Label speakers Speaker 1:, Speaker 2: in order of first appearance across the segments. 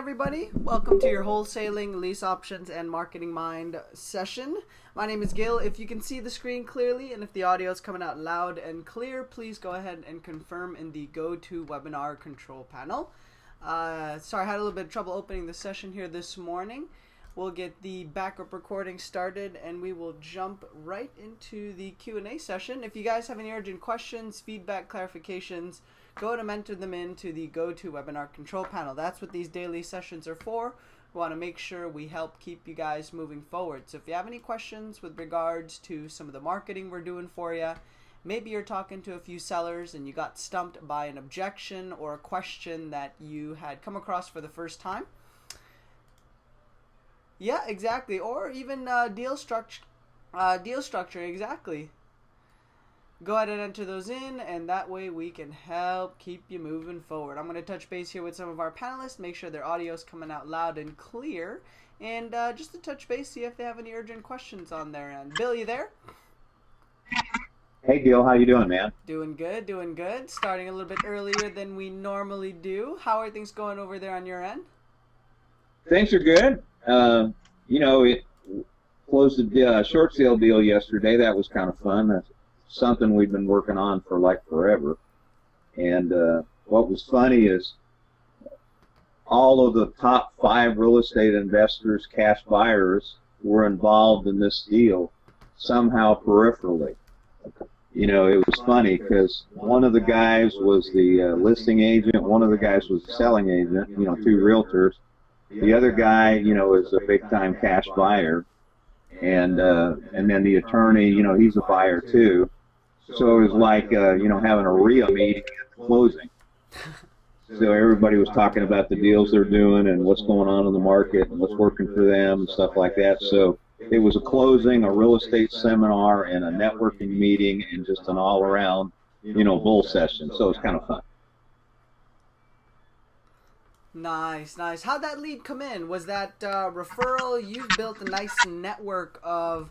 Speaker 1: everybody. Welcome to your wholesaling, lease options, and marketing mind session. My name is Gil. If you can see the screen clearly and if the audio is coming out loud and clear, please go ahead and confirm in the GoToWebinar control panel. Sorry, I had a little bit of trouble opening the session here this morning. We'll get the backup recording started and we will jump right into the Q&A session. If you guys have any urgent questions, feedback, clarifications, go ahead and enter them into the GoToWebinar control panel. That's what these daily sessions are for. We want to make sure we help keep you guys moving forward. So if you have any questions with regards to some of the marketing we're doing for you, maybe you're talking to a few sellers and you got stumped by an objection or a question that you had come across for the first time. Yeah, exactly. Or even deal structuring, exactly. Go ahead and enter those in, and that way we can help keep you moving forward. I'm going to touch base here with some of our panelists, make sure their audio is coming out loud and clear, and just to touch base, see if they have any urgent questions on their end. Bill, you there?
Speaker 2: Hey, Gil, how you doing, man?
Speaker 1: Doing good, doing good. Starting a little bit earlier than we normally do. How are things going over there on your end?
Speaker 2: Things are good. It closed a short sale deal yesterday. That was kind of fun. That's something we've been working on for like forever. And what was funny is all of the top 5 real estate investors, cash buyers, were involved in this deal somehow peripherally. You know, it was funny because one of the guys was the listing agent, one of the guys was the selling agent, 2 realtors. The other guy, is a big-time cash buyer, and then the attorney, he's a buyer too. So it was like, having a RIA meeting at the closing. So everybody was talking about the deals they're doing and what's going on in the market and what's working for them and stuff like that. So it was a closing, a real estate seminar, and a networking meeting, and just an all-around, bull session. So it was kind of fun.
Speaker 1: Nice, nice. How'd that lead come in? Was that referral? You've built a nice network of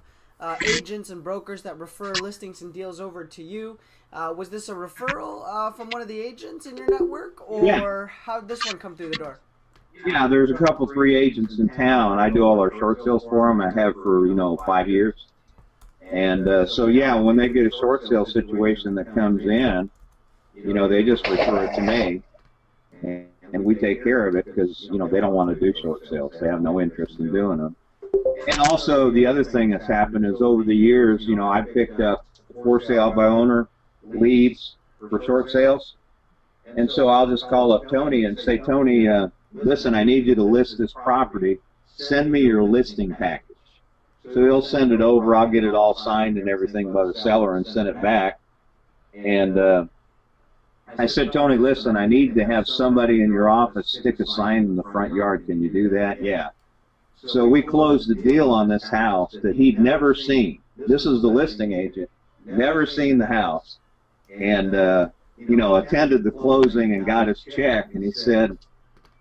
Speaker 1: agents and brokers that refer listings and deals over to you. Was this a referral from one of the agents in your network, or how did this one come through the door?
Speaker 2: Yeah, there's a couple, 3 agents in town. I do all our short sales for them. I have for, 5 years. And so, yeah, when they get a short sale situation that comes in, they just refer it to me. And we take care of it because, they don't want to do short sales. They have no interest in doing them. And also, the other thing that's happened is over the years, I've picked up for sale by owner leads for short sales. And so I'll just call up Tony and say, Tony, listen, I need you to list this property. Send me your listing package. So he'll send it over. I'll get it all signed and everything by the seller and send it back. And I said, Tony, listen, I need to have somebody in your office stick a sign in the front yard. Can you do that? Yeah. So we closed the deal on this house that he'd never seen. This is the listing agent. Never seen the house. And, attended the closing and got his check. And he said,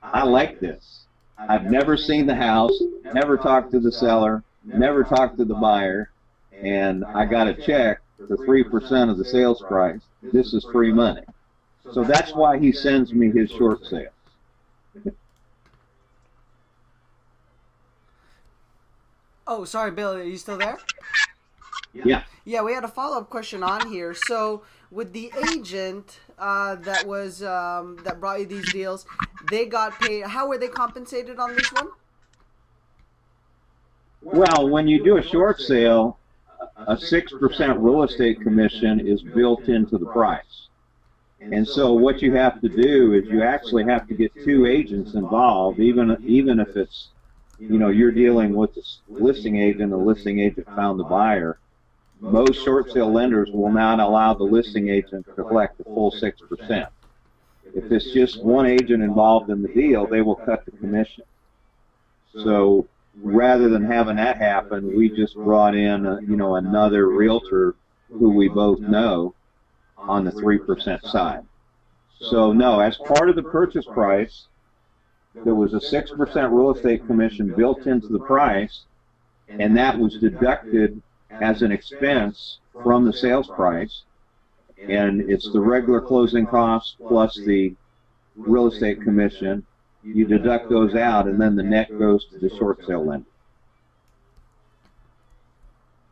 Speaker 2: I like this. I've never seen the house, never talked to the seller, never talked to the buyer, and I got a check for 3% of the sales price. This is free money. So that's why he sends me his short sales.
Speaker 1: Oh, sorry, Bill, are you still there?
Speaker 2: Yeah.
Speaker 1: Yeah, we had a follow-up question on here. So with the agent that brought you these deals, they got paid. How were they compensated on this one?
Speaker 2: Well, when you do a short sale, a 6% real estate commission is built into the price. And so what you have to do is you actually have to get 2 agents involved, even if it's, you're dealing with the listing agent, the listing agent found the buyer. Most short sale lenders will not allow the listing agent to collect the full 6%. If it's just one agent involved in the deal, they will cut the commission. So rather than having that happen, we just brought in, another realtor who we both know on the 3% side. So no, as part of the purchase price, there was a 6% real estate commission built into the price, and that was deducted as an expense from the sales price, and it's the regular closing costs plus the real estate commission, you deduct those out, and then the net goes to the short sale lender.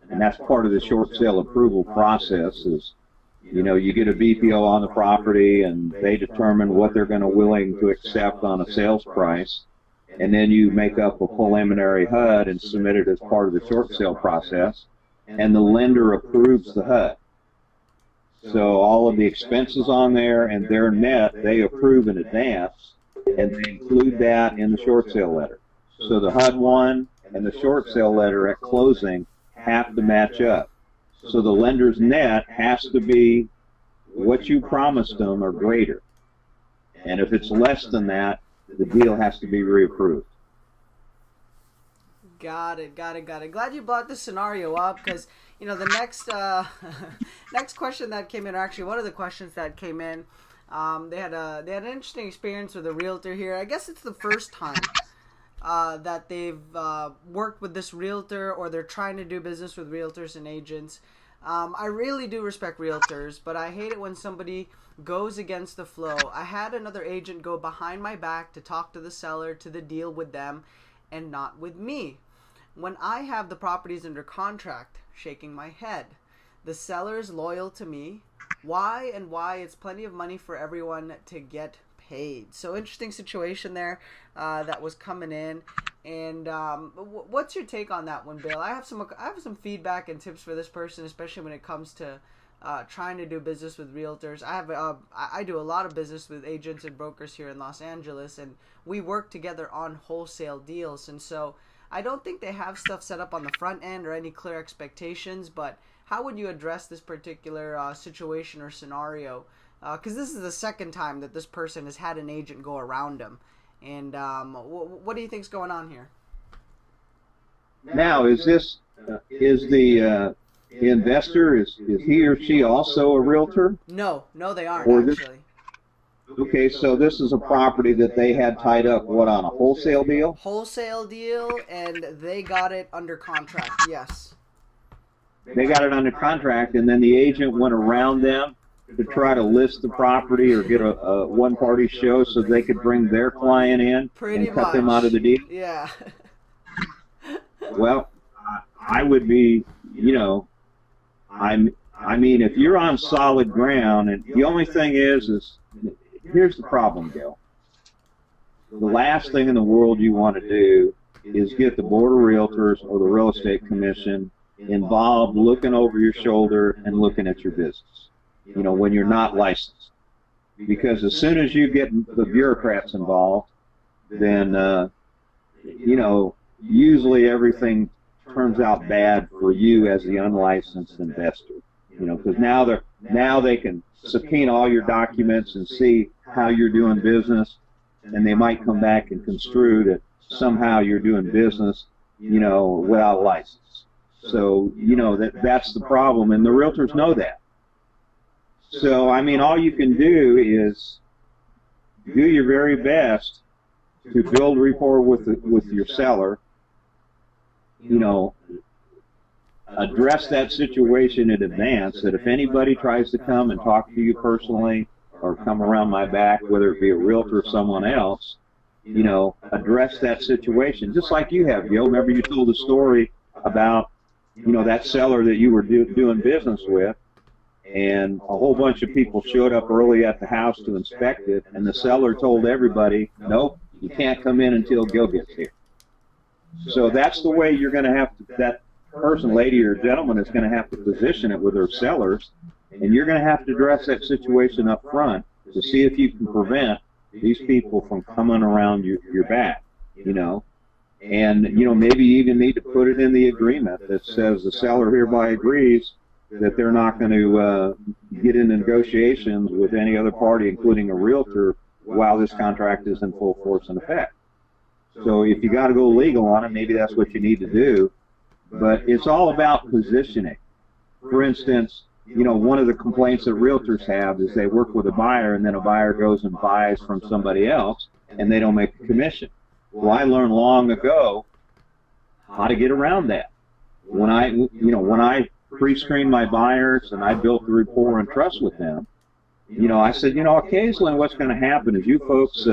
Speaker 2: And that's part of the short sale approval process is, you get a BPO on the property and they determine what they're going to willing to accept on a sales price. And then you make up a preliminary HUD and submit it as part of the short sale process. And the lender approves the HUD. So all of the expenses on there and their net, they approve in advance, and they include that in the short sale letter. So the HUD one and the short sale letter at closing have to match up. So the lender's net has to be what you promised them or greater. And if it's less than that, the deal has to be reapproved.
Speaker 1: Got it. Glad you brought this scenario up because, the next next question that came in, or actually one of the questions that came in, they had an interesting experience with a realtor here. I guess it's the first time that they've worked with this realtor, or they're trying to do business with realtors and agents. I really do respect realtors, but I hate it when somebody goes against the flow. I had another agent go behind my back to talk to the seller, to the deal with them, and not with me. When I have the properties under contract, shaking my head. The seller is loyal to me. Why? It's plenty of money for everyone to get paid. So interesting situation there that was coming in. And what's your take on that one, Bill? I have some feedback and tips for this person, especially when it comes to trying to do business with realtors. I do a lot of business with agents and brokers here in Los Angeles, and we work together on wholesale deals. And so I don't think they have stuff set up on the front end or any clear expectations, but how would you address this particular situation or scenario? Because this is the second time that this person has had an agent go around them. And what do you think's going on here?
Speaker 2: Now, is the investor, is he or she also a realtor?
Speaker 1: No, they aren't actually.
Speaker 2: Okay, so this is a property that they had tied up, on a wholesale deal?
Speaker 1: Wholesale deal, and they got it under contract, yes.
Speaker 2: They got it under contract, and then the agent went around them to try to list the property or get a one-party show so they could bring their client in and cut them out of the deal?
Speaker 1: Yeah.
Speaker 2: Well, I would be, I mean, if you're on solid ground, and the only thing is here's the problem, Gil. The last thing in the world you want to do is get the Board of Realtors or the Real Estate Commission involved looking over your shoulder and looking at your business, when you're not licensed. Because as soon as you get the bureaucrats involved, then, usually everything turns out bad for you as the unlicensed investor. Because now they can subpoena all your documents and see how you're doing business, and they might come back and construe that somehow you're doing business, without license. So, that's the problem, and the realtors know that. So, I mean, all you can do is do your very best to build rapport with your seller, address that situation in advance, that if anybody tries to come and talk to you personally or come around my back, whether it be a realtor or someone else, address that situation, just like you have, Gil. Remember you told the story about, that seller that you were doing business with, and a whole bunch of people showed up early at the house to inspect it, and the seller told everybody, nope, you can't come in until Gil gets here. So that's the way you're going to have to, that person, lady or gentleman, is going to have to position it with their sellers, and you're going to have to address that situation up front to see if you can prevent these people from coming around your back, and maybe you even need to put it in the agreement that says the seller hereby agrees that they're not going to get into negotiations with any other party, including a realtor, while this contract is in full force and effect. So if you got to go legal on it, maybe that's what you need to do. But it's all about positioning. For instance, one of the complaints that realtors have is they work with a buyer, and then a buyer goes and buys from somebody else, and they don't make a commission. Well, I learned long ago how to get around that. When I pre-screened my buyers and I built the rapport and trust with them, I said, occasionally what's going to happen is you folks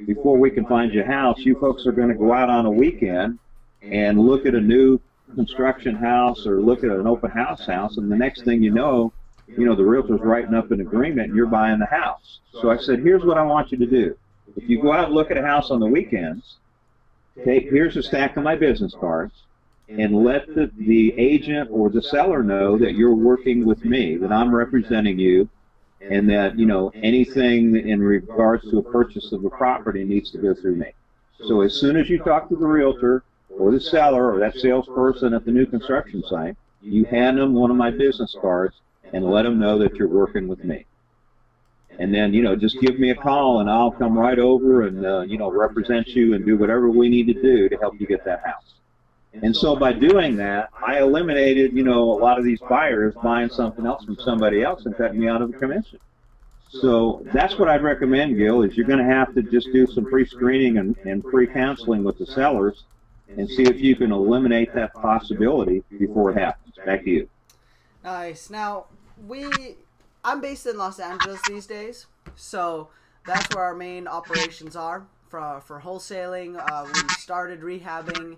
Speaker 2: before we can find you a house, you folks are going to go out on a weekend and look at a new construction house or look at an open house, and the next thing the realtor's writing up an agreement and you're buying the house. So I said, here's what I want you to do. If you go out and look at a house on the weekends, here's a stack of my business cards, and let the agent or the seller know that you're working with me, that I'm representing you, and that, anything in regards to a purchase of a property needs to go through me. So as soon as you talk to the realtor or the seller or that salesperson at the new construction site, you hand them one of my business cards and let them know that you're working with me. And then, just give me a call and I'll come right over and, represent you and do whatever we need to do to help you get that house. And so by doing that, I eliminated, a lot of these buyers buying something else from somebody else and cutting me out of the commission. So that's what I'd recommend, Gil, is you're going to have to just do some pre-screening and pre-counseling with the sellers and see if you can eliminate that possibility before it happens. Back to you.
Speaker 1: Nice. Now, I'm based in Los Angeles these days, so that's where our main operations are for wholesaling. We started rehabbing,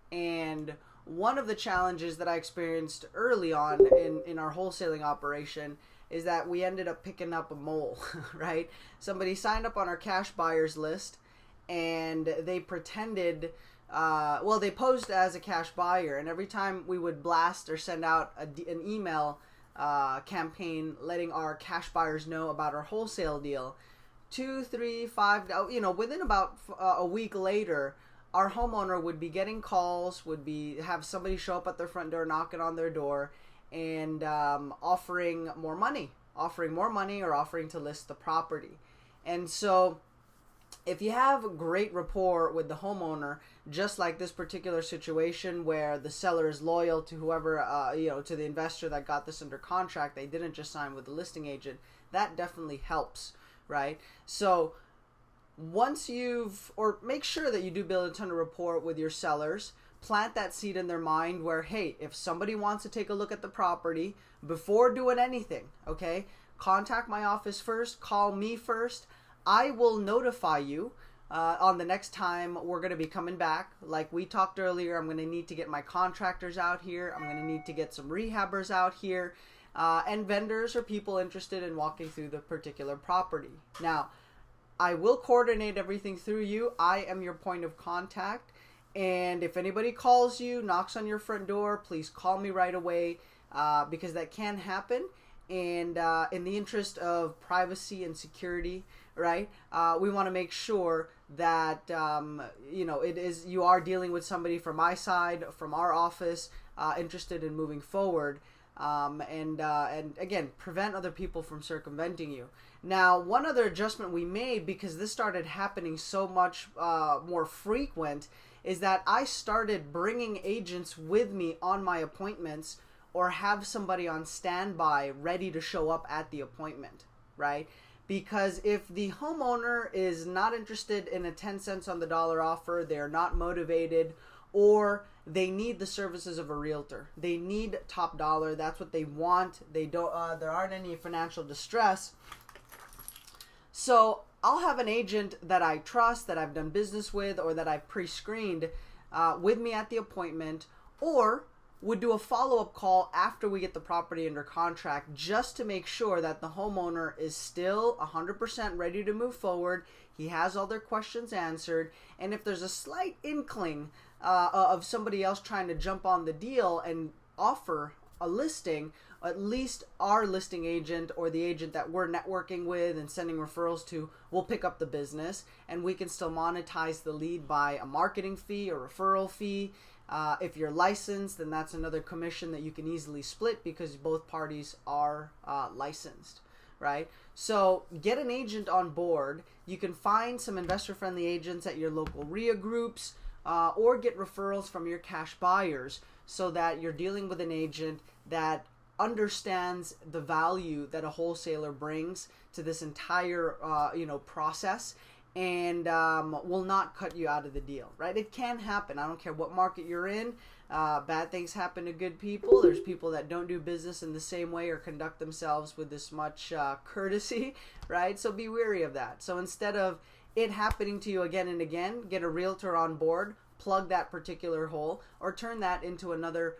Speaker 1: and one of the challenges that I experienced early on in our wholesaling operation is that we ended up picking up a mole, right? Somebody signed up on our cash buyers list, and they pretended, they posed as a cash buyer, and every time we would blast or send out an email campaign letting our cash buyers know about our wholesale deal, 2, 3, 5, within about a week later, our homeowner would be getting calls, have somebody show up at their front door, knocking on their door, and offering more money or offering to list the property. And so if you have great rapport with the homeowner, just like this particular situation where the seller is loyal to whoever, to the investor that got this under contract, they didn't just sign with the listing agent, that definitely helps, right? So make sure that you do build a ton of rapport with your sellers. Plant that seed in their mind where, hey, if somebody wants to take a look at the property before doing anything, okay, contact my office first, call me first. I will notify you on the next time we're going to be coming back. Like we talked earlier, I'm going to need to get my contractors out here. I'm going to need to get some rehabbers out here, and vendors or people interested in walking through the particular property. Now, I will coordinate everything through you. I am your point of contact. And if anybody calls you, knocks on your front door, please call me right away, because that can happen. And in the interest of privacy and security, right, we want to make sure that you are dealing with somebody from my side, from our office, interested in moving forward, and again, prevent other people from circumventing you. Now, one other adjustment we made, because this started happening so much more frequent, is that I started bringing agents with me on my appointments, or have somebody on standby ready to show up at the appointment, right? Because if the homeowner is not interested in a 10 cents on the dollar offer, they're not motivated, or they need the services of a realtor, they need top dollar, that's what they want, there aren't any financial distress. So I'll have an agent that I trust, that I've done business with, or that I've pre-screened with me at the appointment, or would do a follow-up call after we get the property under contract, just to make sure that the homeowner is still 100% ready to move forward. He has all their questions answered, and if there's a slight inkling of somebody else trying to jump on the deal and offer a listing, at least our listing agent or the agent that we're networking with and sending referrals to will pick up the business, and we can still monetize the lead by a marketing fee or referral fee. If you're licensed, then that's another commission that you can easily split, because both parties are licensed, right? So get an agent on board. You can find some investor-friendly agents at your local RIA groups, or get referrals from your cash buyers, so that you're dealing with an agent that understands the value that a wholesaler brings to this entire process, and will not cut you out of the deal, right? It can happen. I don't care what market you're in. Bad things happen to good people. There's people that don't do business in the same way or conduct themselves with this much courtesy, right? So be wary of that. So instead of it happening to you again and again, get a realtor on board, plug that particular hole, or turn that into another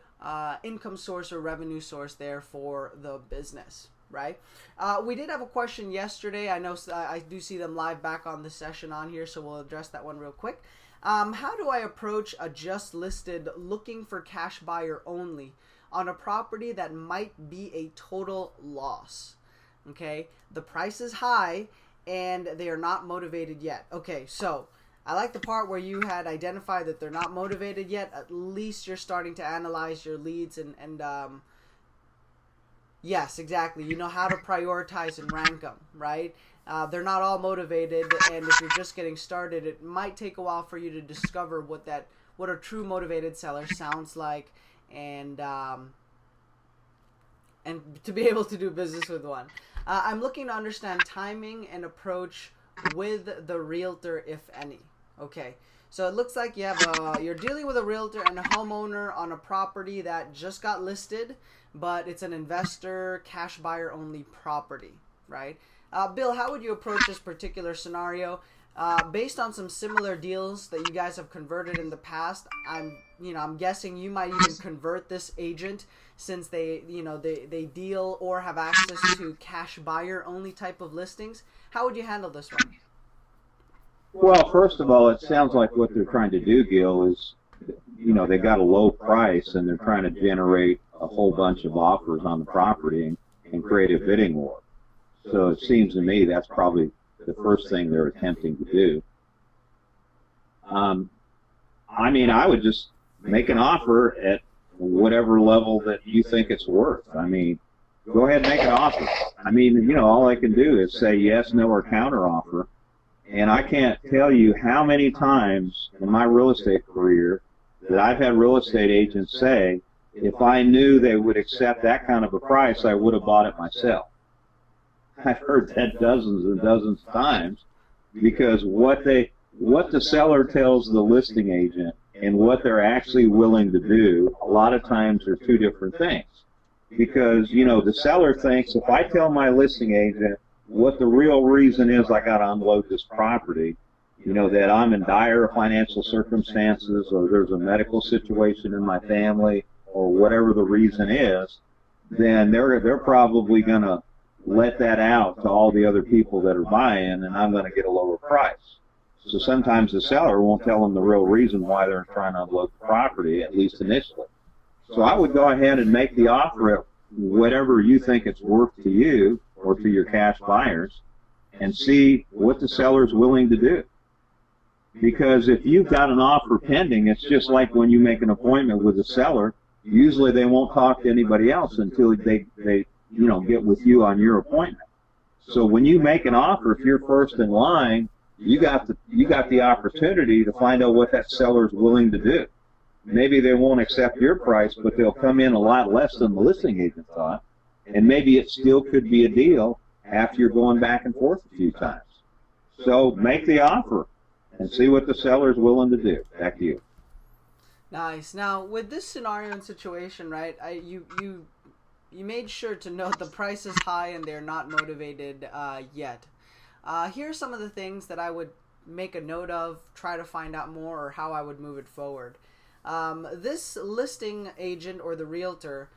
Speaker 1: income source or revenue source there for the business, right? We did have a question yesterday. I know I do see them live back on the session on here, so we'll address that one real quick. How do I approach a just listed looking for cash buyer only on a property that might be a total loss? Okay, the price is high and they are not motivated yet. Okay, so I like the part where you had identified that they're not motivated yet. At least you're starting to analyze your leads and yes, exactly. You know how to prioritize and rank them, right? They're not all motivated, and if you're just getting started, it might take a while for you to discover what a true motivated seller sounds like, and to be able to do business with one. I'm looking to understand timing and approach with the realtor, if any. Okay, so it looks like you're dealing with a realtor and a homeowner on a property that just got listed, but it's an investor cash buyer only property, right? Bill, how would you approach this particular scenario? Based on some similar deals that you guys have converted in the past, I'm guessing you might even convert this agent since they deal or have access to cash buyer only type of listings. How would you handle this one?
Speaker 2: Well, first of all, it sounds like what they're trying to do, Gil, is, they got a low price and they're trying to generate a whole bunch of offers on the property and create a bidding war. So it seems to me that's probably the first thing they're attempting to do. I would just make an offer at whatever level that you think it's worth. Go ahead and make an offer. All I can do is say yes, no, or counter offer. And I can't tell you how many times in my real estate career that I've had real estate agents say, if I knew they would accept that kind of a price, I would have bought it myself. I've heard that dozens and dozens of times, because what the seller tells the listing agent and what they're actually willing to do a lot of times are two different things. Because, the seller thinks, if I tell my listing agent what the real reason is I got to unload this property, that I'm in dire financial circumstances, or there's a medical situation in my family, or whatever the reason is, then they're probably going to let that out to all the other people that are buying, and I'm going to get a lower price. So sometimes the seller won't tell them the real reason why they're trying to unload the property, at least initially. So I would go ahead and make the offer at whatever you think it's worth to you or to your cash buyers, and see what the seller's willing to do. Because if you've got an offer pending, it's just like when you make an appointment with the seller, usually they won't talk to anybody else until they get with you on your appointment. So when you make an offer, if you're first in line, you got the opportunity to find out what that seller's willing to do. Maybe they won't accept your price, but they'll come in a lot less than the listing agent thought, and maybe it still could be a deal after you're going back and forth a few times. So make the offer and see what the seller's willing to do. Back to you.
Speaker 1: Nice. Now, with this scenario and situation, right, you made sure to note the price is high and they're not motivated yet. Here are some of the things that I would make a note of, try to find out more, or how I would move it forward. This listing agent or the realtor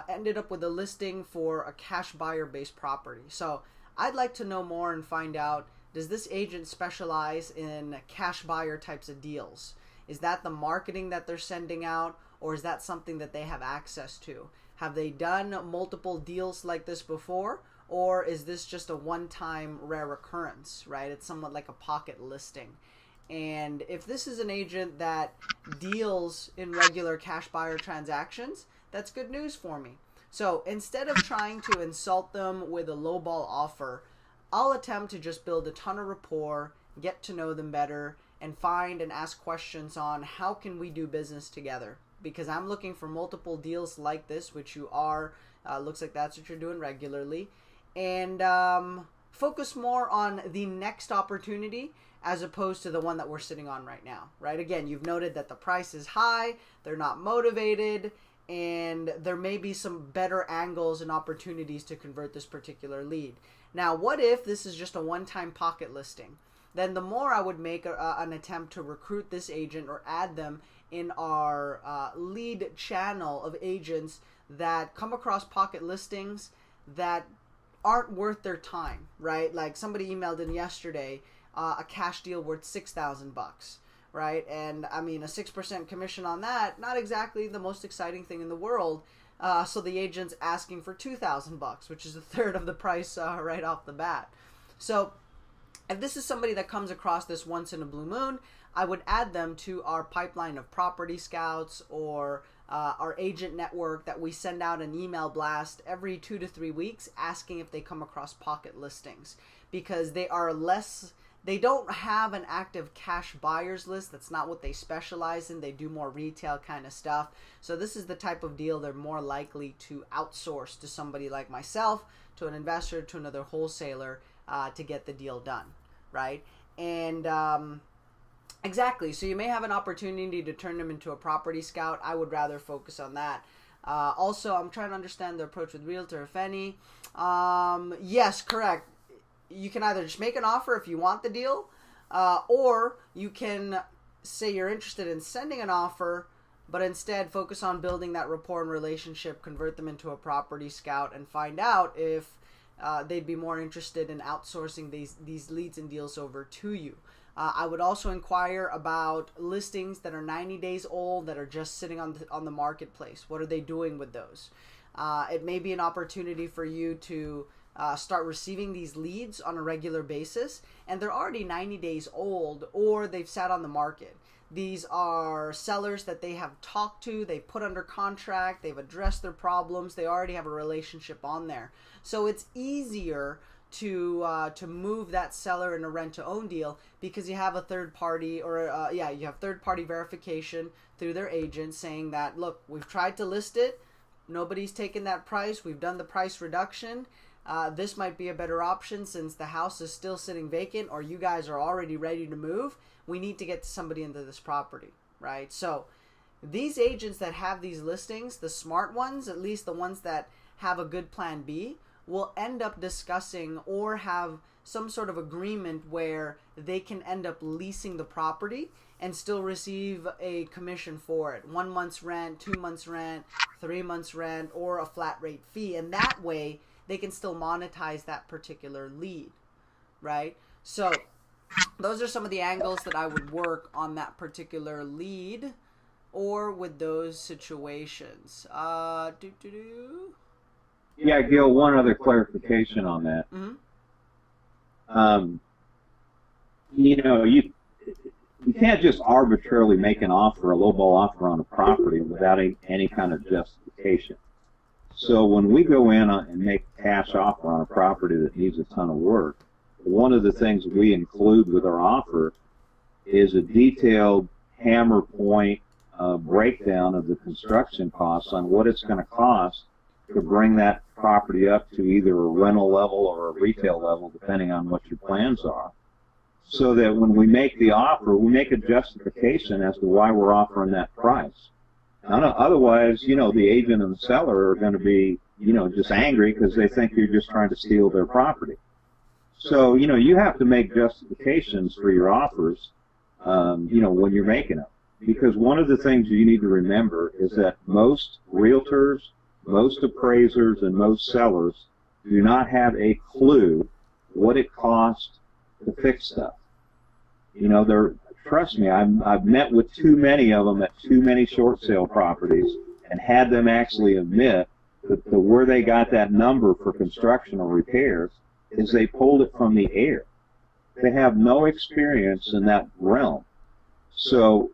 Speaker 1: ended up with a listing for a cash buyer based property. So I'd like to know more and find out, does this agent specialize in cash buyer types of deals? Is that the marketing that they're sending out, or is that something that they have access to? Have they done multiple deals like this before, or is this just a one-time rare occurrence, right? It's somewhat like a pocket listing. And if this is an agent that deals in regular cash buyer transactions, that's good news for me. So instead of trying to insult them with a lowball offer, I'll attempt to just build a ton of rapport, get to know them better, and find and ask questions on how can we do business together. Because I'm looking for multiple deals like this, which you are. Looks like that's what you're doing regularly. And focus more on the next opportunity as opposed to the one that we're sitting on right now, right? Again, you've noted that the price is high, they're not motivated, and there may be some better angles and opportunities to convert this particular lead. Now, what if this is just a one-time pocket listing? then the more I would make an attempt to recruit this agent or add them in our lead channel of agents that come across pocket listings that aren't worth their time, right? Like somebody emailed in yesterday a cash deal worth $6,000, right? And I mean, a 6% commission on that, not exactly the most exciting thing in the world. So the agent's asking for $2,000, which is a third of the price right off the bat. So if this is somebody that comes across this once in a blue moon, I would add them to our pipeline of property scouts or our agent network that we send out an email blast every 2 to 3 weeks asking if they come across pocket listings, because they don't have an active cash buyers list. That's not what they specialize in. They do more retail kind of stuff. So this is the type of deal they're more likely to outsource to somebody like myself, to an investor, to another wholesaler to get the deal done, right? And exactly. So you may have an opportunity to turn them into a property scout. I would rather focus on that. Also, I'm trying to understand the approach with realtor, if any. Yes, correct. You can either just make an offer if you want the deal, or you can say you're interested in sending an offer, but instead focus on building that rapport and relationship, convert them into a property scout, and find out if they'd be more interested in outsourcing these leads and deals over to you. I would also inquire about listings that are 90 days old that are just sitting on the marketplace. What are they doing with those? It may be an opportunity for you to start receiving these leads on a regular basis, and they're already 90 days old or they've sat on the market. These are sellers that they have talked to, they've put under contract, they've addressed their problems, they already have a relationship on there. So it's easier to move that seller in a rent-to-own deal because you have a third party, or you have third-party verification through their agent saying that, look, we've tried to list it, nobody's taken that price, we've done the price reduction. This might be a better option since the house is still sitting vacant or you guys are already ready to move. We need to get somebody into this property, right? So these agents that have these listings, the smart ones, at least the ones that have a good plan B, will end up discussing or have some sort of agreement where they can end up leasing the property and still receive a commission for it. 1 month's rent, 2 months rent, 3 months rent, or a flat rate fee. And that way they can still monetize that particular lead, right? So those are some of the angles that I would work on that particular lead or with those situations.
Speaker 2: Yeah, Gil, one other clarification on that.
Speaker 1: Mm-hmm.
Speaker 2: You can't just arbitrarily make an offer, a lowball offer on a property without any kind of justification. So when we go in and make a cash offer on a property that needs a ton of work, one of the things we include with our offer is a detailed hammer point breakdown of the construction costs on what it's going to cost to bring that property up to either a rental level or a retail level, depending on what your plans are, so that when we make the offer, we make a justification as to why we're offering that price. Otherwise, the agent and the seller are going to be, just angry because they think you're just trying to steal their property. So, you have to make justifications for your offers, when you're making them. Because one of the things you need to remember is that most realtors, most appraisers, and most sellers do not have a clue what it costs to fix stuff. Trust me, I've met with too many of them at too many short sale properties and had them actually admit that where they got that number for construction or repairs is they pulled it from the air. They have no experience in that realm. So,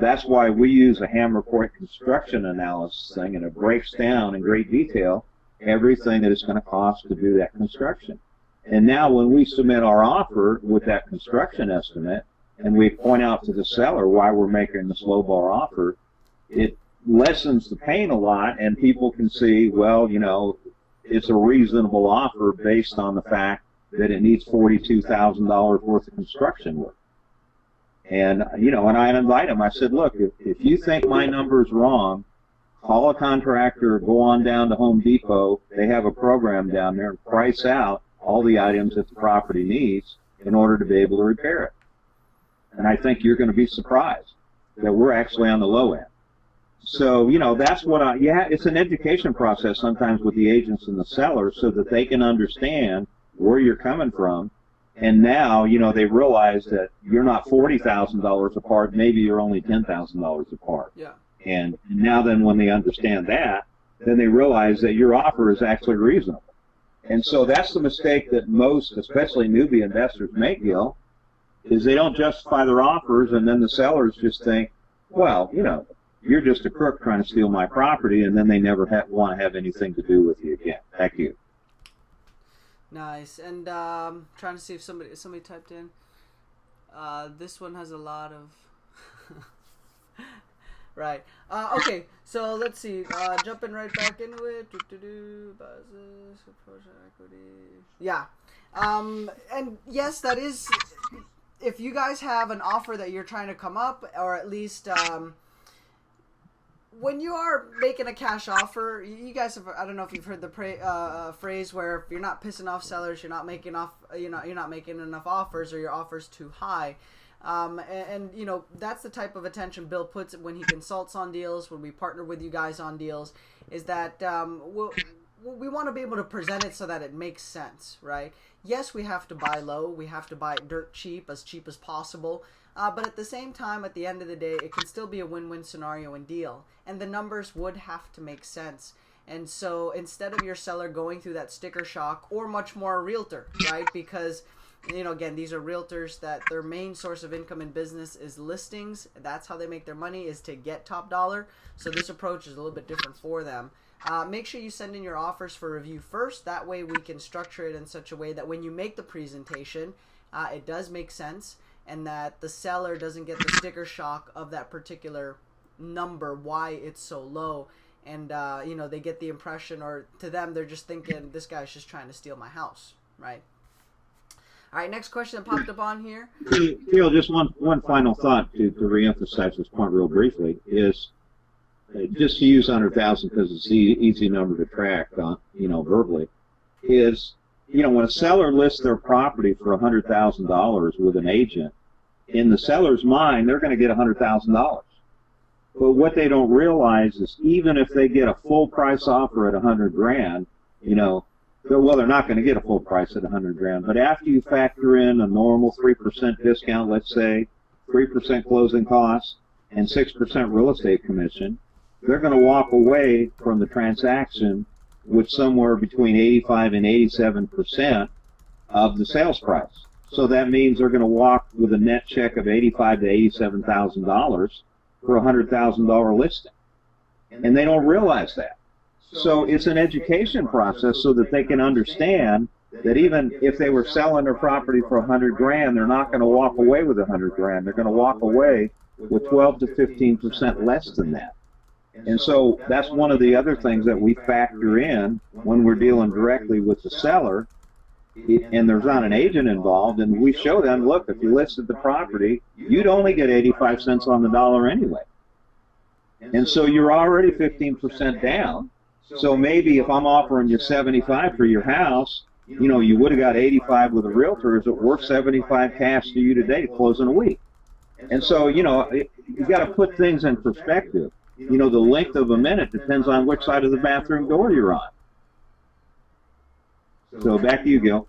Speaker 2: that's why we use a hammer point construction analysis thing, and it breaks down in great detail everything that it's going to cost to do that construction. And now when we submit our offer with that construction estimate, and we point out to the seller why we're making this lowball offer, it lessens the pain a lot, and people can see, well, it's a reasonable offer based on the fact that it needs $42,000 worth of construction work. And, and I invite them. I said, look, if you think my number's wrong, call a contractor, go on down to Home Depot. They have a program down there, and price out all the items that the property needs, in order to be able to repair it. And I think you're going to be surprised that we're actually on the low end. So, that's what it's an education process sometimes with the agents and the sellers so that they can understand where you're coming from. And now, they realize that you're not $40,000 apart, maybe you're only $10,000 apart.
Speaker 1: Yeah.
Speaker 2: And now then when they understand that, then they realize that your offer is actually reasonable. And so that's the mistake that most, especially newbie investors make, Gil, is they don't justify their offers, and then the sellers just think, well, you're just a crook trying to steal my property, and then they never want to have anything to do with you again. Thank you.
Speaker 1: Nice. And trying to see if somebody typed in. This one has a lot of... Right. Okay, so let's see. Jumping right back into it. Yeah. And yes, that is... If you guys have an offer that you're trying to come up, or at least... when you are making a cash offer, you guys have, I don't know if you've heard the phrase where if you're not pissing off sellers, you're not making enough offers, or your offer's too high. And that's the type of attention Bill puts when he consults on deals, when we partner with you guys on deals, is that we want to be able to present it so that it makes sense, right? Yes, we have to buy low, we have to buy dirt cheap as possible. But at the same time, at the end of the day, it can still be a win-win scenario and deal. And the numbers would have to make sense. And so instead of your seller going through that sticker shock, or much more a realtor, right? Because, again, these are realtors that their main source of income in business is listings. That's how they make their money, is to get top dollar. So this approach is a little bit different for them. Make sure you send in your offers for review first. That way we can structure it in such a way that when you make the presentation, it does make sense, and that the seller doesn't get the sticker shock of that particular number, why it's so low. And, they get the impression, or to them, they're just thinking, this guy's just trying to steal my house, right? All right, next question that popped up on here.
Speaker 2: Phil, just one final thought to reemphasize this point real briefly is, just to use 100,000 because it's the easy number to track, verbally, is, when a seller lists their property for $100,000 with an agent, in the seller's mind, they're going to get $100,000. But what they don't realize is even if they get a full price offer at $100,000, they're not going to get a full price at $100,000. But after you factor in a normal 3% discount, let's say 3% closing costs and 6% real estate commission, they're going to walk away from the transaction with somewhere between 85 and 87% of the sales price. So that means they're going to walk with a net check of $85,000 to $87,000 for a $100,000 listing. And they don't realize that. So it's an education process so that they can understand that even if they were selling their property for $100,000, they're not going to walk away with $100,000. They're going to walk away with 12 to 15% less than that. And so that's one of the other things that we factor in when we're dealing directly with the seller, and there's not an agent involved, and we show them, look, if you listed the property, you'd only get 85 cents on the dollar anyway. And so you're already 15% down. So maybe if I'm offering you 75 for your house, you would have got 85 with a realtor. Is it worth 75 cash to you today to close in a week? And so, you've got to put things in perspective. The length of a minute depends on which side of the bathroom door you're on. So back to you, Gil.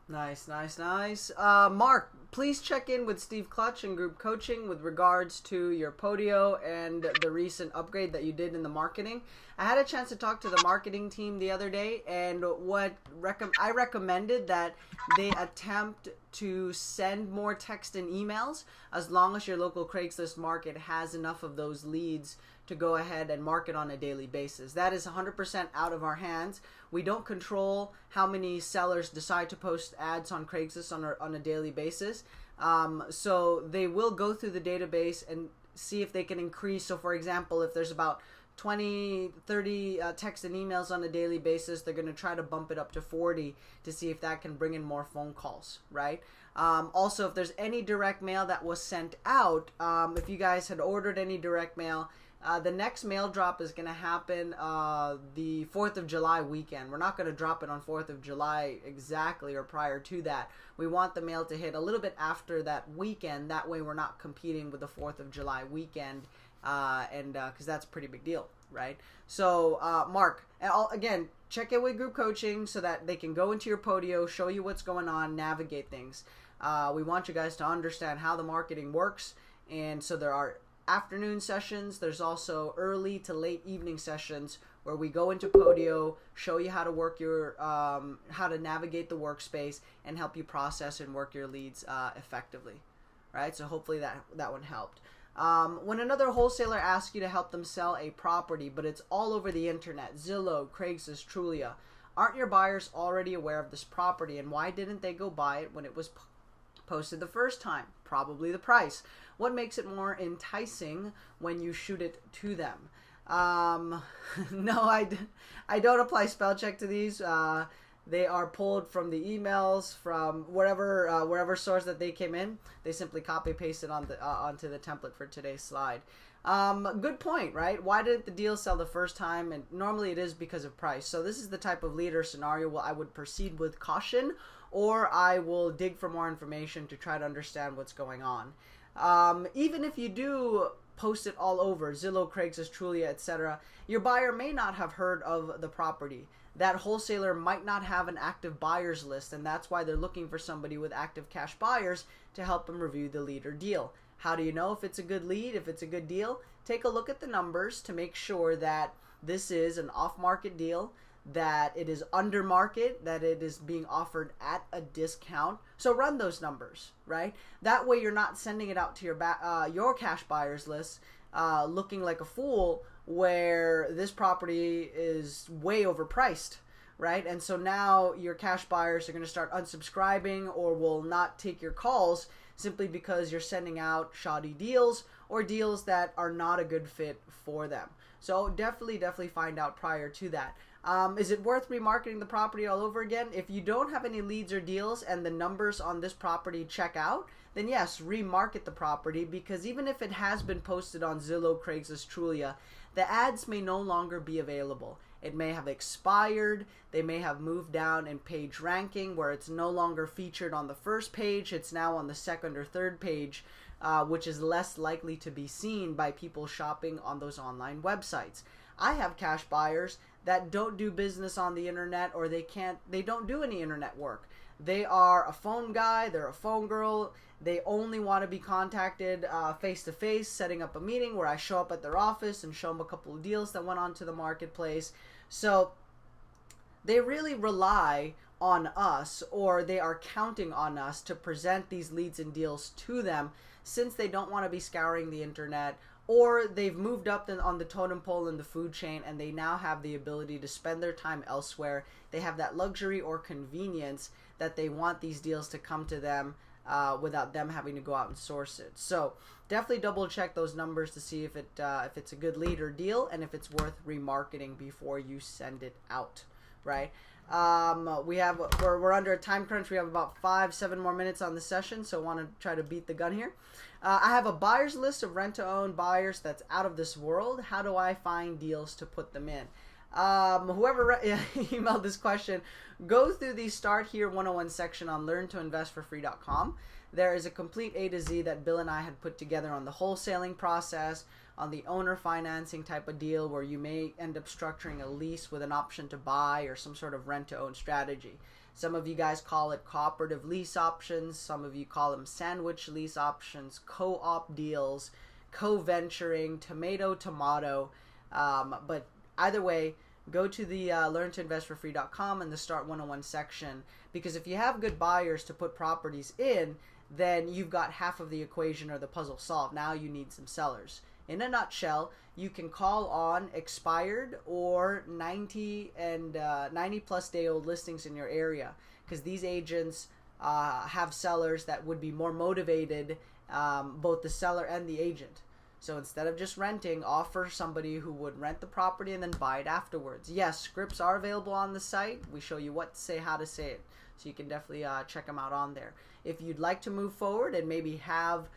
Speaker 1: Nice. Mark, please check in with Steve Clutch and Group Coaching with regards to your Podio and the recent upgrade that you did in the marketing. I had a chance to talk to the marketing team the other day, and I recommended that they attempt to send more text and emails as long as your local Craigslist market has enough of those leads to go ahead and market on a daily basis. That is 100% out of our hands. We don't control how many sellers decide to post ads on Craigslist on a daily basis. So they will go through the database and see if they can increase. So for example, if there's about 20, 30 text and emails on a daily basis, they're going to try to bump it up to 40 to see if that can bring in more phone calls, right? Also, if there's any direct mail that was sent out, if you guys had ordered any direct mail The next mail drop is going to happen the 4th of July weekend. We're not going to drop it on 4th of July exactly or prior to that. We want the mail to hit a little bit after that weekend. That way we're not competing with the 4th of July weekend, because that's a pretty big deal, right? So, Mark, again, check in with group coaching so that they can go into your podio, show you what's going on, navigate things. We want you guys to understand how the marketing works, and so there are afternoon sessions. There's also early to late evening sessions where we go into podio, show you how to work your how to navigate the workspace and help you process and work your leads effectively, right? So hopefully that one helped. When another wholesaler asks you to help them sell a property, but it's all over the internet, Zillow, Craigslist, Trulia, aren't your buyers already aware of this property, and why didn't they go buy it when it was posted the first time? Probably the price. What makes it more enticing when you shoot it to them? No, I don't apply spell check to these. They are pulled from the emails from wherever source that they came in. They simply copy paste it onto the template for today's slide. Good point, right? Why didn't the deal sell the first time? And normally it is because of price. So this is the type of lead or scenario where I would proceed with caution, or I will dig for more information to try to understand what's going on. Even if you do post it all over, Zillow, Craigslist, Trulia, etc., your buyer may not have heard of the property. That wholesaler might not have an active buyers list, and that's why they're looking for somebody with active cash buyers to help them review the lead or deal. How do you know if it's a good lead, if it's a good deal? Take a look at the numbers to make sure that this is an off-market deal, that it is under market, that it is being offered at a discount. So run those numbers, right? That way you're not sending it out to your cash buyers list looking like a fool where this property is way overpriced, right? And so now your cash buyers are going to start unsubscribing or will not take your calls simply because you're sending out shoddy deals or deals that are not a good fit for them. So definitely find out prior to that. Is it worth remarketing the property all over again? If you don't have any leads or deals and the numbers on this property check out, then yes, remarket the property, because even if it has been posted on Zillow, Craigslist, Trulia, the ads may no longer be available. It may have expired. They may have moved down in page ranking where it's no longer featured on the first page. It's now on the second or third page, which is less likely to be seen by people shopping on those online websites. I have cash buyers that don't do business on the internet, or they don't do any internet work. They are a phone guy, they're a phone girl, they only want to be contacted face to face, setting up a meeting where I show up at their office and show them a couple of deals that went onto the marketplace. So they really rely on us, or they are counting on us to present these leads and deals to them, since they don't want to be scouring the internet, or they've moved up on the totem pole in the food chain and they now have the ability to spend their time elsewhere. They have that luxury or convenience that they want these deals to come to them without them having to go out and source it. So definitely double check those numbers to see if it's a good lead or deal, and if it's worth remarketing before you send it out, right? We're under a time crunch. We have about 5-7 more minutes on the session, so I want to try to beat the gun here. I have a buyers list of rent-to-own buyers that's out of this world. How do I find deals to put them in? Whoever emailed this question, go through the Start Here 101 section on learntoinvestforfree.com. There is a complete A to Z that Bill and I had put together on the wholesaling process, on the owner financing type of deal where you may end up structuring a lease with an option to buy or some sort of rent-to-own strategy. Some of you guys call it cooperative lease options. Some of you call them sandwich lease options, co-op deals, co-venturing, tomato. But either way, go to the learntoinvestforfree.com and the Start 101 section, because if you have good buyers to put properties in, then you've got half of the equation or the puzzle solved. Now you need some sellers. In a nutshell, you can call on expired or 90 plus day old listings in your area, because these agents have sellers that would be more motivated, both the seller and the agent. So instead of just renting, offer somebody who would rent the property and then buy it afterwards. Yes, scripts are available on the site. We show you what to say, how to say it. So you can definitely check them out on there. If you'd like to move forward and maybe have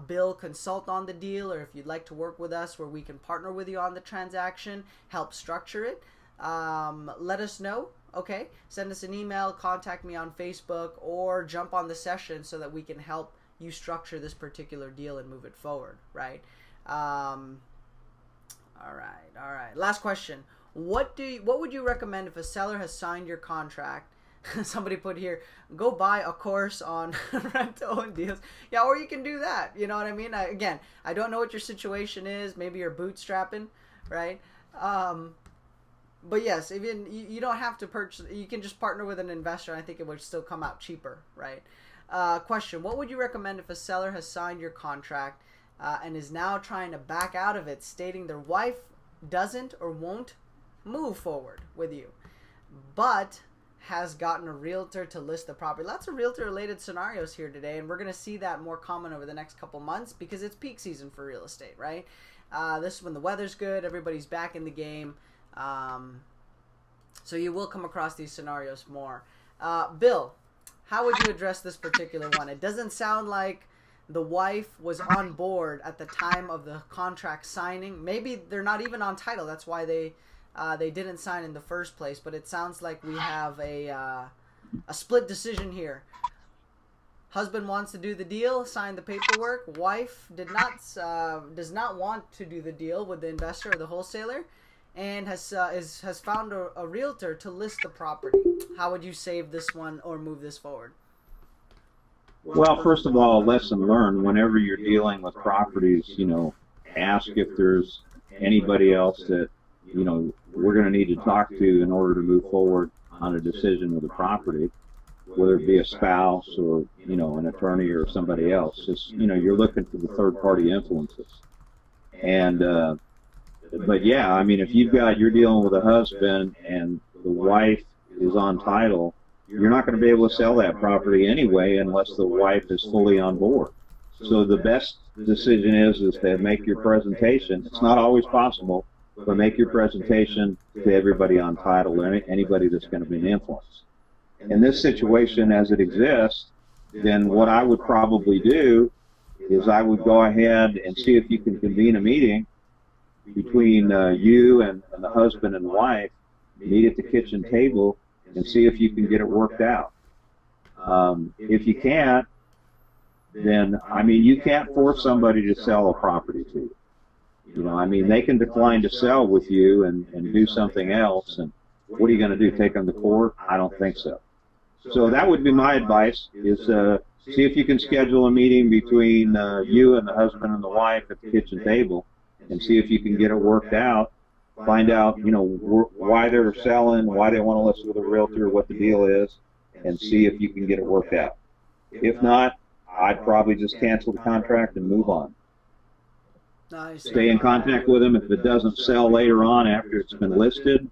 Speaker 1: Bill consult on the deal, or if you'd like to work with us where we can partner with you on the transaction, help structure it, let us know. Okay, send us an email, contact me on Facebook, or jump on the session so that we can help you structure this particular deal and move it forward, right? All right. Last question. What would you recommend if a seller has signed your contract? Somebody put here, go buy a course on rental and deals. Yeah, or you can do that. You know what I mean? Again, I don't know what your situation is. Maybe you're bootstrapping, right? But yes, even you don't have to purchase. You can just partner with an investor. I think it would still come out cheaper, right? Question: what would you recommend if a seller has signed your contract and is now trying to back out of it, stating their wife doesn't or won't move forward with you, but has gotten a realtor to list the property? Lots of realtor-related scenarios here today, and we're going to see that more common over the next couple months because it's peak season for real estate, right? This is when the weather's good, everybody's back in the game. So you will come across these scenarios more. Bill, how would you address this particular one? It doesn't sound like the wife was on board at the time of the contract signing. Maybe they're not even on title. That's why they didn't sign in the first place. But it sounds like we have a split decision here. Husband wants to do the deal, sign the paperwork. Wife does not want to do the deal with the investor or the wholesaler, and has found a realtor to list the property. How would you save this one or move this forward?
Speaker 2: Well, first of all, lesson learned. Whenever you're dealing with properties, ask if there's anybody else that we're going to need to talk to in order to move forward on a decision with the property, whether it be a spouse or an attorney or somebody else. Just you're looking for the third-party influences. And but yeah, I mean, if you're dealing with a husband and the wife is on title, you're not going to be able to sell that property anyway unless the wife is fully on board. So the best decision is to make your presentation. It's not always possible, but make your presentation to everybody on title or anybody that's going to be an influence. In this situation, as it exists, then what I would probably do is I would go ahead and see if you can convene a meeting between you and the husband and wife, meet at the kitchen table, and see if you can get it worked out. If you can't, then, you can't force somebody to sell a property to you. They can decline to sell with you and do something else, and what are you going to do, take them to court? I don't think so. So that would be my advice, is see if you can schedule a meeting between you and the husband and the wife at the kitchen table, and see if you can get it worked out. Find out, why they're selling, why they want to list with a realtor, what the deal is, and see if you can get it worked out. If not, I'd probably just cancel the contract and move on.
Speaker 1: Nice.
Speaker 2: Stay in contact with them. If it doesn't sell later on after it's been listed,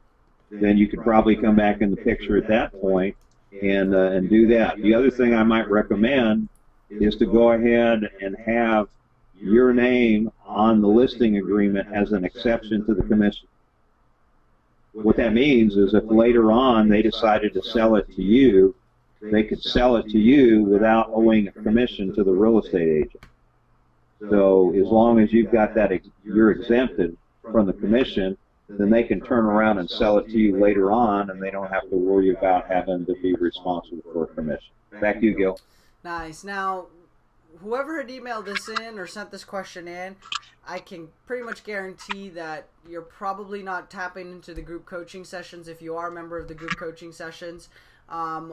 Speaker 2: then you could probably come back in the picture at that point and do that. The other thing I might recommend is to go ahead and have your name on the listing agreement as an exception to the commission. What that means is if later on they decided to sell it to you, they could sell it to you without owing a commission to the real estate agent. So as long as you've got that, you're exempted from the commission, then they can turn around and sell it to you later on, and they don't have to worry about having to be responsible for a commission. Back to you, Gil.
Speaker 1: Nice. Now, whoever had emailed this in or sent this question in, I can pretty much guarantee that you're probably not tapping into the group coaching sessions if you are a member of the group coaching sessions,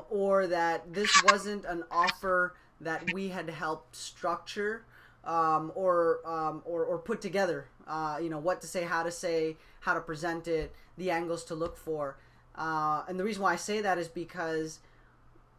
Speaker 1: or that this wasn't an offer that we had helped structure or put together. What to say, how to present it, the angles to look for. And the reason why I say that is because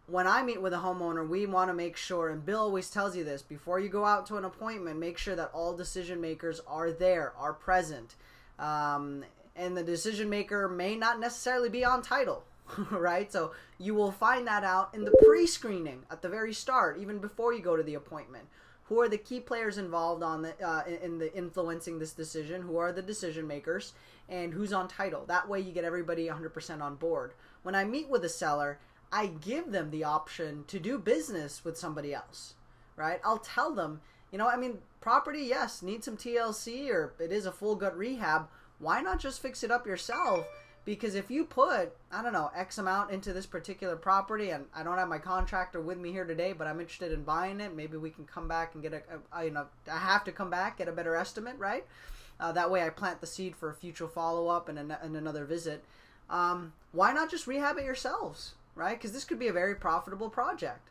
Speaker 1: when I meet with a homeowner, we want to make sure, and Bill always tells you this, before you go out to an appointment, make sure that all decision makers are there, are present. And the decision maker may not necessarily be on title, right? So you will find that out in the pre-screening at the very start, even before you go to the appointment. Who are the key players involved in the influencing this decision? Who are the decision makers? And who's on title? That way you get everybody 100% on board. When I meet with a seller, I give them the option to do business with somebody else, right? I'll tell them, I mean, property, yes, needs some TLC or it is a full gut rehab. Why not just fix it up yourself? Because if you put, I don't know, X amount into this particular property, and I don't have my contractor with me here today, but I'm interested in buying it, maybe we can come back and get I have to come back, get a better estimate, right? That way I plant the seed for a future follow-up and another visit. Why not just rehab it yourselves, right? Because this could be a very profitable project.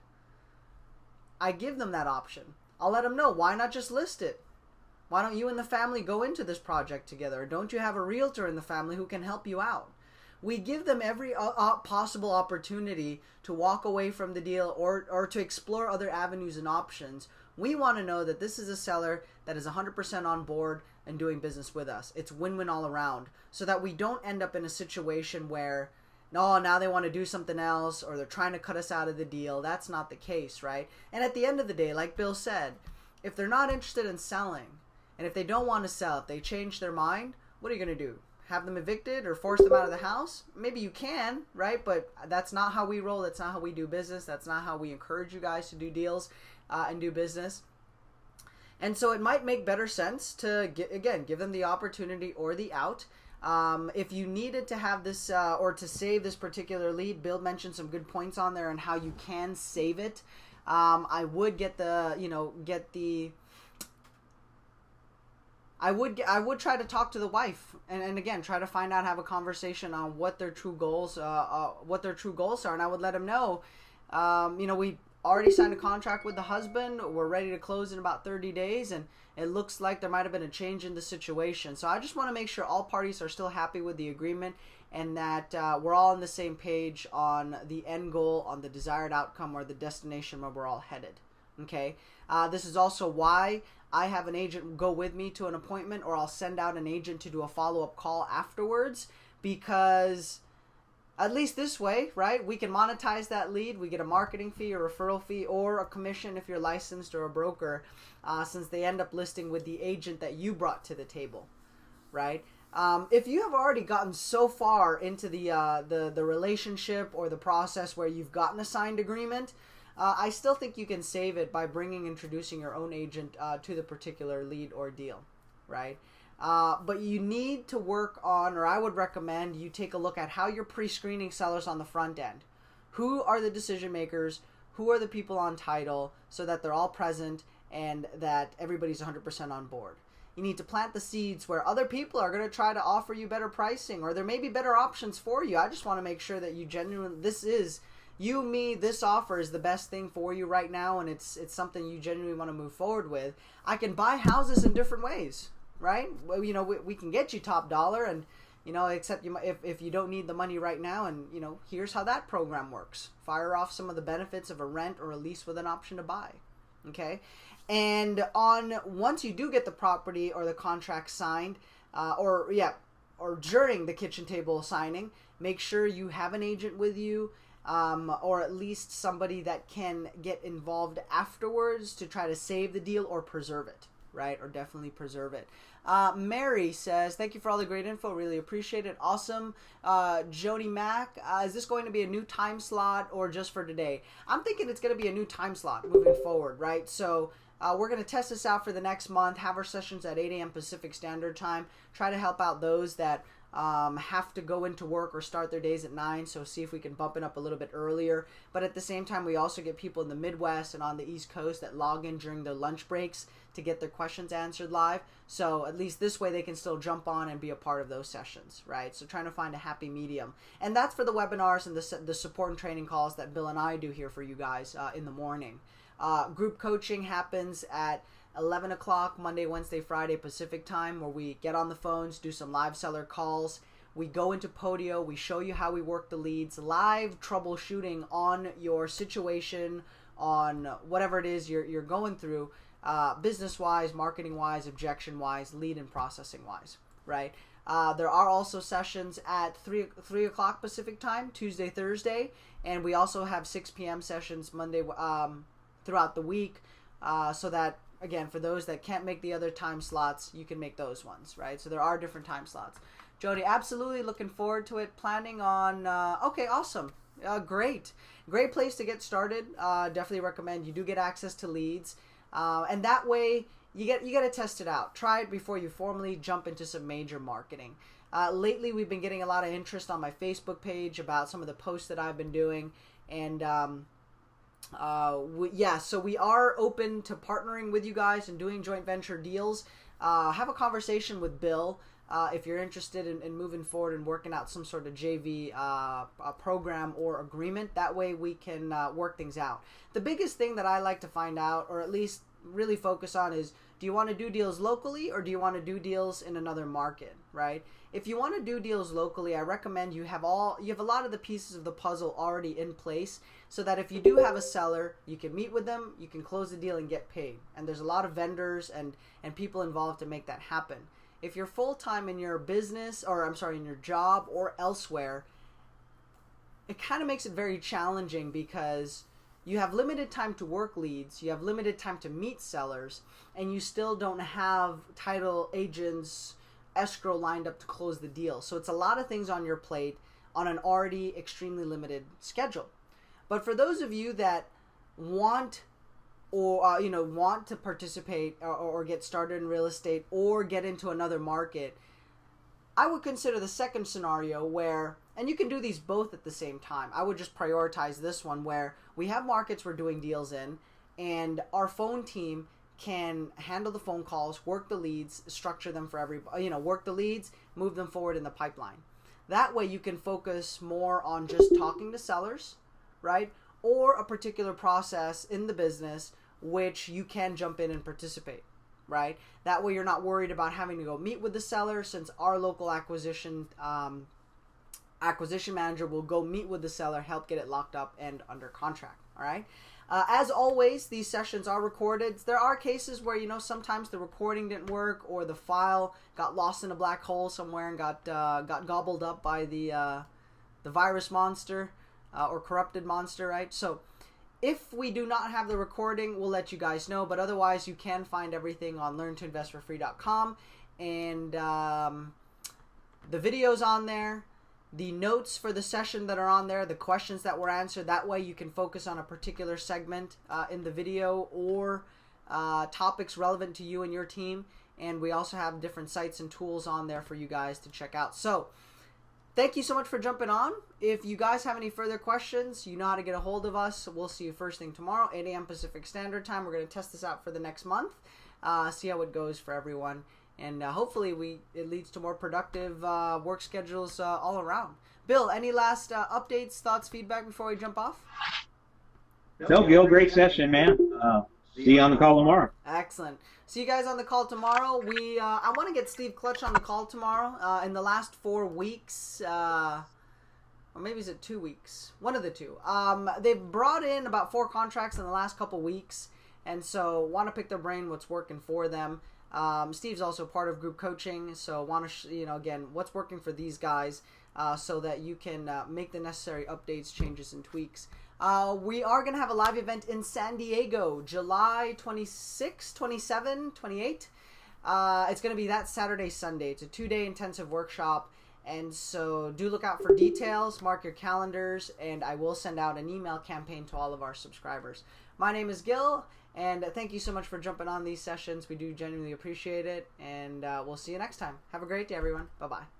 Speaker 1: I give them that option. I'll let them know. Why not just list it? Why don't you and the family go into this project together? Don't you have a realtor in the family who can help you out? We give them every possible opportunity to walk away from the deal or to explore other avenues and options. We want to know that this is a seller that is 100% on board and doing business with us. It's win-win all around, so that we don't end up in a situation where, no, now they want to do something else or they're trying to cut us out of the deal. That's not the case, right? And at the end of the day, like Bill said, if they're not interested in selling, and if they don't want to sell, if they change their mind, what are you going to do? Have them evicted or force them out of the house? Maybe you can, right? But that's not how we roll. That's not how we do business. That's not how we encourage you guys to do deals and do business. And so it might make better sense to, give them the opportunity or the out. If you needed to have this or to save this particular lead, Bill mentioned some good points on there and how you can save it. I would I would try to talk to the wife and again try to find out, have a conversation on what their true goals are, and I would let them know. We already signed a contract with the husband. We're ready to close in about 30 days, and it looks like there might have been a change in the situation. So I just want to make sure all parties are still happy with the agreement and that we're all on the same page on the end goal, on the desired outcome or the destination where we're all headed. Okay. This is also why I have an agent go with me to an appointment, or I'll send out an agent to do a follow-up call afterwards, because at least this way, right, we can monetize that lead. We get a marketing fee, a referral fee, or a commission if you're licensed or a broker, since they end up listing with the agent that you brought to the table, right? If you have already gotten so far into the relationship or the process where you've gotten a signed agreement, I still think you can save it by introducing your own agent to the particular lead or deal, right? But you need to work on, or I would recommend you take a look at how you're pre-screening sellers on the front end. Who are the decision makers? Who are the people on title, so that they're all present and that everybody's 100% on board. You need to plant the seeds where other people are going to try to offer you better pricing, or there may be better options for you. I just want to make sure that you genuinely, this offer is the best thing for you right now, and it's something you genuinely want to move forward with. I can buy houses in different ways, right? Well, we can get you top dollar, and except if you don't need the money right now, and here's how that program works. Fire off some of the benefits of a rent or a lease with an option to buy. Okay, and once you do get the property or the contract signed, or during the kitchen table signing, make sure you have an agent with you. Or at least somebody that can get involved afterwards to try to save the deal or preserve it, right? Or definitely preserve it. Mary says, thank you for all the great info. Really appreciate it. Awesome. Jody Mack, is this going to be a new time slot or just for today? I'm thinking it's going to be a new time slot moving forward, right? So we're going to test this out for the next month, have our sessions at 8 a.m. Pacific Standard Time, try to help out those that have to go into work or start their days at 9, so see if we can bump it up a little bit earlier. But at the same time, we also get people in the Midwest and on the East Coast that log in during their lunch breaks to get their questions answered live. So at least this way they can still jump on and be a part of those sessions, right? So trying to find a happy medium. And that's for the webinars and the support and training calls that Bill and I do here for you guys in the morning. Group coaching happens at 11 o'clock Monday, Wednesday, Friday Pacific time, where we get on the phones, do some live seller calls. We go into Podio. We show you how we work the leads, live troubleshooting on your situation, on whatever it is you're going through, business-wise, marketing-wise, objection-wise, lead and processing-wise, right? There are also sessions at 3 o'clock Pacific time, Tuesday, Thursday, and we also have 6 p.m. sessions Monday throughout the week, so that, again, for those that can't make the other time slots, you can make those ones, right? So there are different time slots. Jody, absolutely looking forward to it. Planning on, okay, awesome. Great place to get started. Definitely recommend. You do get access to leads. And that way you got to test it out. Try it before you formally jump into some major marketing. Lately, we've been getting a lot of interest on my Facebook page about some of the posts that I've been doing, and so we are open to partnering with you guys and doing joint venture deals. Have a conversation with Bill if you're interested in moving forward and working out some sort of JV program or agreement. That way we can work things out. The biggest thing that I like to find out, or at least really focus on, is do you want to do deals locally or do you want to do deals in another market, right? If you want to do deals locally, I recommend you have a lot of the pieces of the puzzle already in place, so that if you do have a seller, you can meet with them, you can close the deal and get paid. And there's a lot of vendors and people involved to make that happen. If you're full-time in your business, in your job or elsewhere, it kind of makes it very challenging because you have limited time to work leads, you have limited time to meet sellers, and you still don't have title agents, escrow lined up to close the deal. So it's a lot of things on your plate on an already extremely limited schedule. But for those of you that want to participate or get started in real estate or get into another market, I would consider the second scenario where, and you can do these both at the same time. I would just prioritize this one where we have markets we're doing deals in, and our phone team can handle the phone calls, work the leads, structure them for work the leads, move them forward in the pipeline. That way you can focus more on just talking to sellers, right? Or a particular process in the business which you can jump in and participate, right? That way you're not worried about having to go meet with the seller, since our local acquisition manager will go meet with the seller, help get it locked up and under contract, all right? As always, these sessions are recorded. There are cases where, sometimes the recording didn't work or the file got lost in a black hole somewhere and got gobbled up by the virus monster or corrupted monster, right? So if we do not have the recording, we'll let you guys know. But otherwise, you can find everything on learntoinvestforfree.com, and the videos on there, the notes for the session that are on there, the questions that were answered. That way you can focus on a particular segment in the video or topics relevant to you and your team. And we also have different sites and tools on there for you guys to check out. So thank you so much for jumping on. If you guys have any further questions, you know how to get a hold of us. We'll see you first thing tomorrow, 8 a.m. Pacific Standard Time. We're going to test this out for the next month, see how it goes for everyone. And hopefully it leads to more productive work schedules all around. Bill, any last updates, thoughts, feedback before we jump off?
Speaker 2: No, Gil, great session, man. See you on the call tomorrow.
Speaker 1: Excellent. See you guys on the call tomorrow. I want to get Steve Clutch on the call tomorrow. In the last 4 weeks, or maybe is it 2 weeks? One of the two. They've brought in about 4 contracts in the last couple weeks, and so want to pick their brain what's working for them. Steve's also part of group coaching, so want to again, what's working for these guys, so that you can make the necessary updates, changes, and tweaks. We are going to have a live event in San Diego, July 26, 27, 28. It's going to be that Saturday, Sunday. It's a 2-day intensive workshop, and so do look out for details, mark your calendars, and I will send out an email campaign to all of our subscribers. My name is Gil, and thank you so much for jumping on these sessions. We do genuinely appreciate it, and we'll see you next time. Have a great day, everyone. Bye-bye.